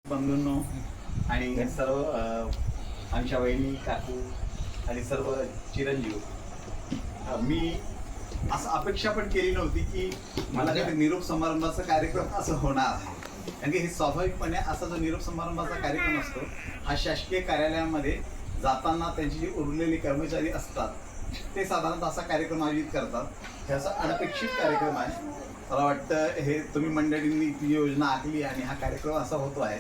बंधूंनो आणि सर्व आमच्या वहिनी काकू आणि सर्व चिरंजीव, मी असं अपेक्षा पण केली नव्हती की मला कधी निरोप समारंभाचा कार्यक्रम असं होणार आहे. कारण की हे स्वाभाविकपणे असा जो निरोप समारंभाचा कार्यक्रम असतो हा शासकीय कार्यालयामध्ये जाताना त्यांची जी उरलेली कर्मचारी असतात ते साधारणतः असा कार्यक्रम आयोजित करतात. हे असा अनपेक्षित कार्यक्रम आहे. मला वाटतं हे तुम्ही मंडळींनी ती योजना आखली आणि हा कार्यक्रम असा होतो आहे.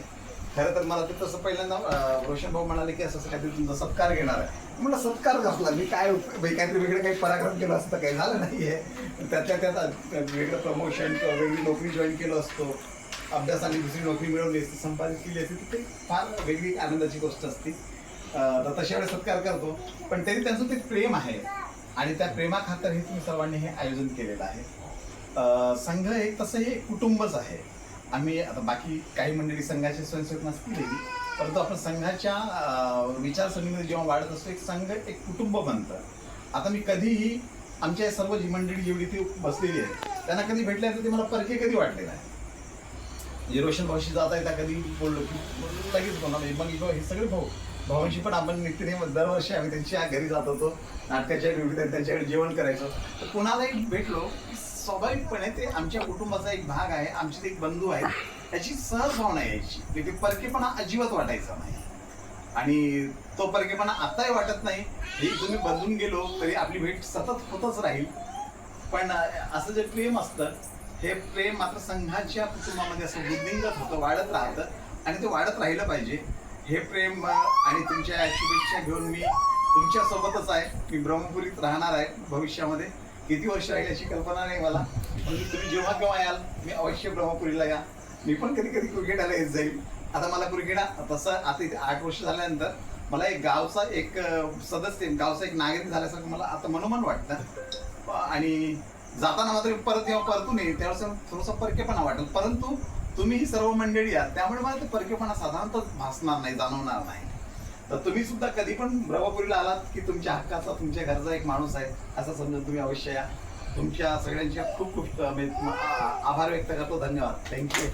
खरं तर मला ते तसं पहिल्यांदा रोशन भाऊ म्हणाले की असं काहीतरी तुमचा सत्कार घेणार आहे. मला सत्कार घातला मी काय काहीतरी वेगळं काही पराक्रम केला असतं काही झालं नाही आहे. त्यातल्या त्यात वेगळं प्रमोशन किंवा वेगळी नोकरी जॉईन केलं असतो, अभ्यासाने दुसरी नोकरी मिळवली असती, संपादित केली असती, ते फार वेगळी आनंदाची गोष्ट असते. तर तशा वेळेस सत्कार करतो, पण तरी त्यांचं ते प्रेम आहे आणि त्या प्रेमाखातर हे तुम्ही सर्वांनी हे आयोजन केलेलं आहे. संघ एक तसं हे कुटुंबच आहे. आम्ही आता बाकी काही मंडळी संघाचे स्वयंसेवक नसतील, परंतु आपण संघाच्या विचारसरणीमध्ये जेव्हा वाढत असतो एक संघ एक कुटुंब बनतं. आता मी कधीही आमच्या सर्व जी मंडळी जेवढी ती बसलेली आहे त्यांना कधी भेटल्यानंतर ते मला परके कधी वाटले नाही. म्हणजे रोशन भाऊशी जाता येता कधी बोललो की लगेच बोलणार म्हणजे मग हे सगळे भावांशी पण आपण नित्यनेम दरवर्षी आम्ही त्यांच्या घरी जात होतो, नाटकाच्या ड्युटीत त्यांच्याकडे जेवण करायचो. तर कुणालाही भेटलो स्वाभाविकपणे ते आमच्या कुटुंबाचा एक भाग आहे, आमचे ते एक बंधू आहेत, त्याची सहज भावना यायची की ते परकेपणा अजिबात वाटायचा नाही. आणि तो परकेपणा आताही वाटत नाही. हे तुम्ही बदलून गेलो तरी आपली भेट सतत होतच राहील. पण असं जे प्रेम असतं हे प्रेम मात्र संघाच्या कुटुंबामध्ये असं वृद्धिंगत होतं, वाढत राहतं आणि ते वाढत राहिलं पाहिजे. हे प्रेम आणि तुमच्या शुभेच्छा घेऊन मी तुमच्यासोबतच आहे. मी ब्रह्मपुरीत राहणार आहे भविष्यामध्ये. किती वर्ष राहील याची कल्पना नाही मला, पण तुम्ही जेव्हा केव्हा याल मी अवश्य ब्रह्मपुरीला या. मी पण कधी कधी क्रिकेटाला येत जाईल. आता मला क्रिकेट तसं आता इथे 8 वर्ष झाल्यानंतर मला एक गावचा एक सदस्य, गावचा एक नागरिक झाल्यासारखं मला आता मनोमन वाटतं. आणि जाताना मात्र परत जेव्हा परतून येईल त्यावेळेस थोडंसं परकेपणा वाटेल. परंतु तुम्ही ही सर्व मंडळी आहात त्यामुळे मला ते परकेपणा साधारणतः भासणार नाही, जाणवणार नाही. तर तुम्ही सुद्धा कधी पण ब्रह्मपुरीला आलात की तुमच्या हक्काचा तुमच्या घरचा एक माणूस आहे असं समजून तुम्ही अवश्य या. तुमच्या सगळ्यांच्या खूप खूप आभार व्यक्त करतो. धन्यवाद. थँक्यू.